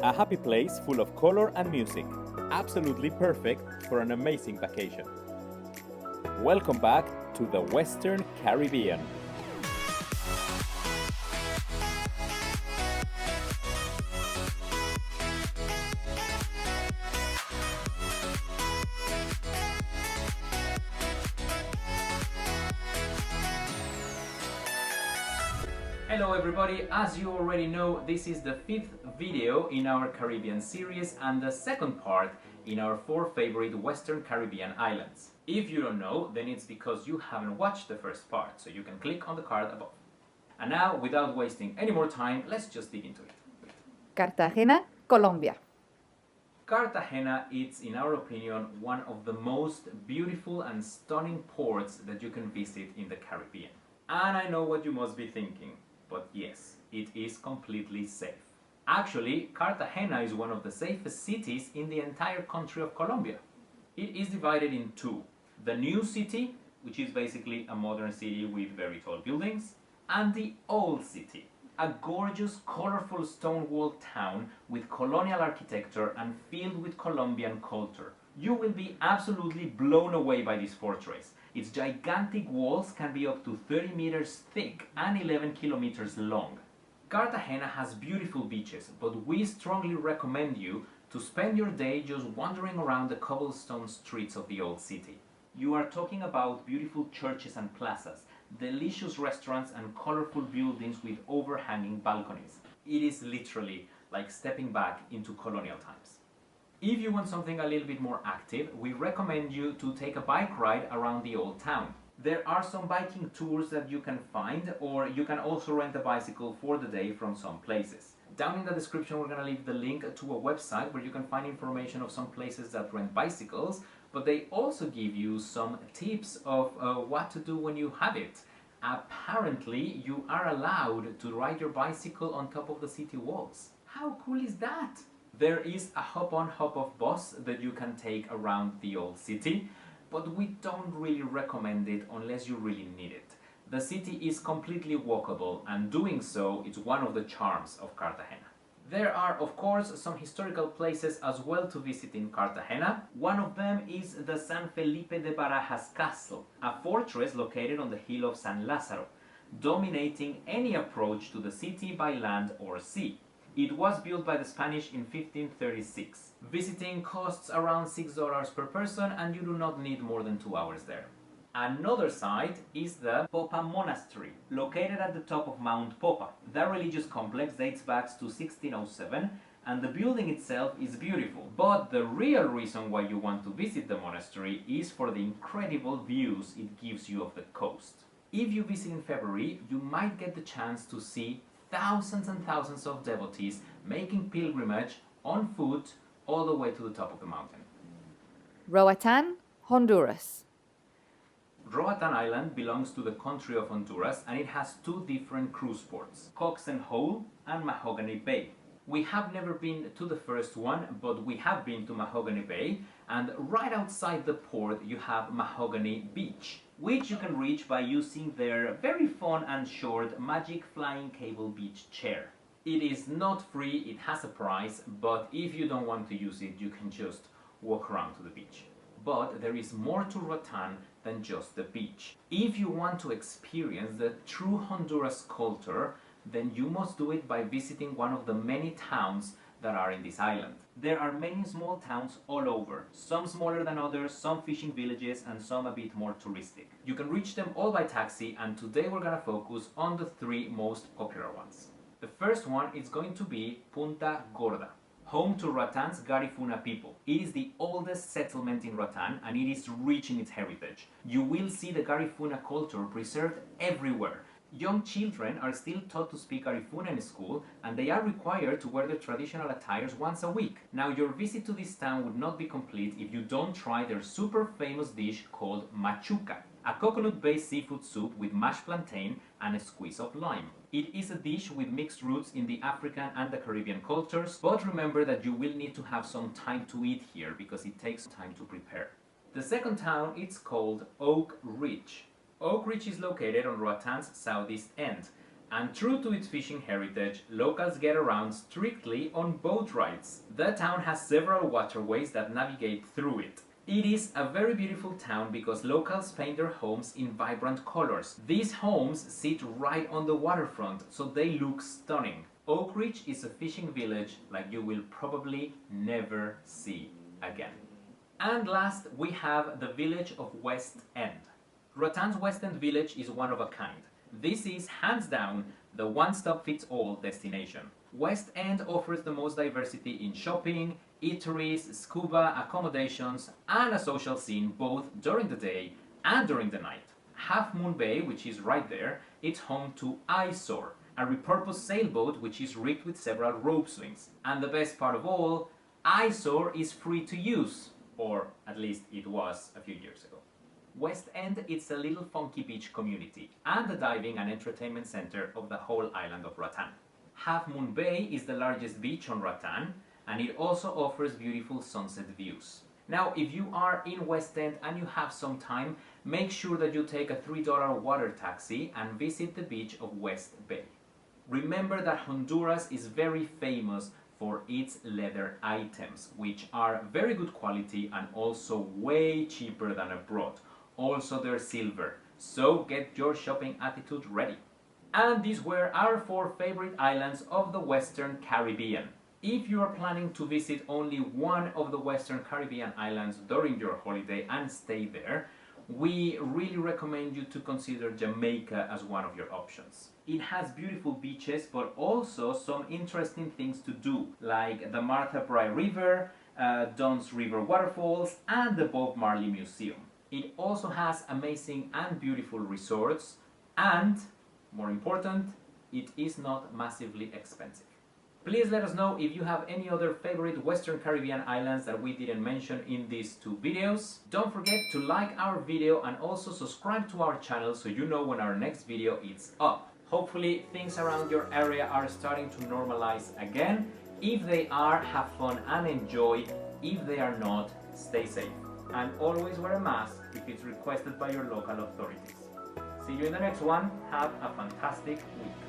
A happy place full of color and music, absolutely perfect for an amazing vacation. Welcome back to the Western Caribbean. Hello everybody, as you already know, this is the 5th video in our Caribbean series and the second part in our 4 favorite Western Caribbean islands. If you don't know, then it's because you haven't watched the first part, so you can click on the card above. And now, without wasting any more time, let's just dig into it. Cartagena, Colombia. Cartagena is, in our opinion, one of the most beautiful and stunning ports that you can visit in the Caribbean. And I know what you must be thinking. But yes, it is completely safe. Actually, Cartagena is one of the safest cities in the entire country of Colombia. It is divided in two. The new city, which is basically a modern city with very tall buildings, and the old city, a gorgeous, colorful stone-walled town with colonial architecture and filled with Colombian culture. You will be absolutely blown away by this fortress. Its gigantic walls can be up to 30 meters thick and 11 kilometers long. Cartagena has beautiful beaches, but we strongly recommend you to spend your day just wandering around the cobblestone streets of the old city. You are talking about beautiful churches and plazas, delicious restaurants and colorful buildings with overhanging balconies. It is literally like stepping back into colonial times. If you want something a little bit more active, we recommend you to take a bike ride around the old town. There are some biking tours that you can find, or you can also rent a bicycle for the day from some places. Down in the description we're going to leave the link to a website where you can find information of some places that rent bicycles, but they also give you some tips of what to do when you have it. Apparently you are allowed to ride your bicycle on top of the city walls. How cool is that? There is a hop-on, hop-off bus that you can take around the old city, but we don't really recommend it unless you really need it. The city is completely walkable, and doing so is one of the charms of Cartagena. There are, of course, some historical places as well to visit in Cartagena. One of them is the San Felipe de Barajas Castle, a fortress located on the hill of San Lázaro, dominating any approach to the city by land or sea. It was built by the Spanish in 1536. Visiting costs around $6 per person and you do not need more than 2 hours there. Another site is the Popa Monastery, located at the top of Mount Popa. That religious complex dates back to 1607 and the building itself is beautiful. But the real reason why you want to visit the monastery is for the incredible views it gives you of the coast. If you visit in February, you might get the chance to see thousands and thousands of devotees making pilgrimage on foot all the way to the top of the mountain. Roatán, Honduras. Roatán Island belongs to the country of Honduras and it has 2 different cruise ports, Cox and Hole and Mahogany Bay. We have never been to the first one, but we have been to Mahogany Bay, and right outside the port you have Mahogany Beach, which you can reach by using their very fun and short magic flying cable beach chair. It is not free, it has a price, but if you don't want to use it, you can just walk around to the beach. But there is more to Roatán than just the beach. If you want to experience the true Honduras culture, then you must do it by visiting one of the many towns that are in this island. There are many small towns all over, some smaller than others, some fishing villages and some a bit more touristic. You can reach them all by taxi, and today we're gonna focus on the 3 most popular ones. The first one is going to be Punta Gorda, home to Roatán's Garifuna people. It is the oldest settlement in Roatán and it is rich in its heritage. You will see the Garifuna culture preserved everywhere. Young children are still taught to speak Garifuna in school and they are required to wear their traditional attires once a week. Now, your visit to this town would not be complete if you don't try their super famous dish called machuca, a coconut-based seafood soup with mashed plantain and a squeeze of lime. It is a dish with mixed roots in the African and the Caribbean cultures, but remember that you will need to have some time to eat here because it takes time to prepare. The second town is called Oak Ridge. Oak Ridge is located on Roatán's southeast end, And true to its fishing heritage, locals get around strictly on boat rides. The town has several waterways that navigate through it. It is a very beautiful town because locals paint their homes in vibrant colors. These homes sit right on the waterfront, so they look stunning. Oak Ridge is a fishing village like you will probably never see again. And last, we have the village of West End. Roatan's West End village is one of a kind. This is, hands down, the one-stop-fits-all destination. West End offers the most diversity in shopping, eateries, scuba, accommodations, and a social scene both during the day and during the night. Half Moon Bay, which is right there, it's home to Eyesore, a repurposed sailboat which is rigged with several rope swings. And the best part of all, Eyesore is free to use, or at least it was a few years ago. West End is a little funky beach community and the diving and entertainment center of the whole island of Roatán. Half Moon Bay is the largest beach on Roatán, and it also offers beautiful sunset views. Now, if you are in West End and you have some time, make sure that you take a $3 water taxi and visit the beach of West Bay. Remember that Honduras is very famous for its leather items, which are very good quality and also way cheaper than abroad. Also, they're silver, so get your shopping attitude ready. And these were our 4 favorite islands of the Western Caribbean. If you are planning to visit only one of the Western Caribbean islands during your holiday and stay there, we really recommend you to consider Jamaica as one of your options. It has beautiful beaches, but also some interesting things to do, like the Martha Bry River, Dunn's River Waterfalls, and the Bob Marley Museum. It also has amazing and beautiful resorts, and, more important, it is not massively expensive. Please let us know if you have any other favorite Western Caribbean islands that we didn't mention in these 2 videos. Don't forget to like our video and also subscribe to our channel so you know when our next video is up. Hopefully things around your area are starting to normalize again. If they are, have fun and enjoy. If they are not, stay safe. And always wear a mask if it's requested by your local authorities. See you in the next one. Have a fantastic week.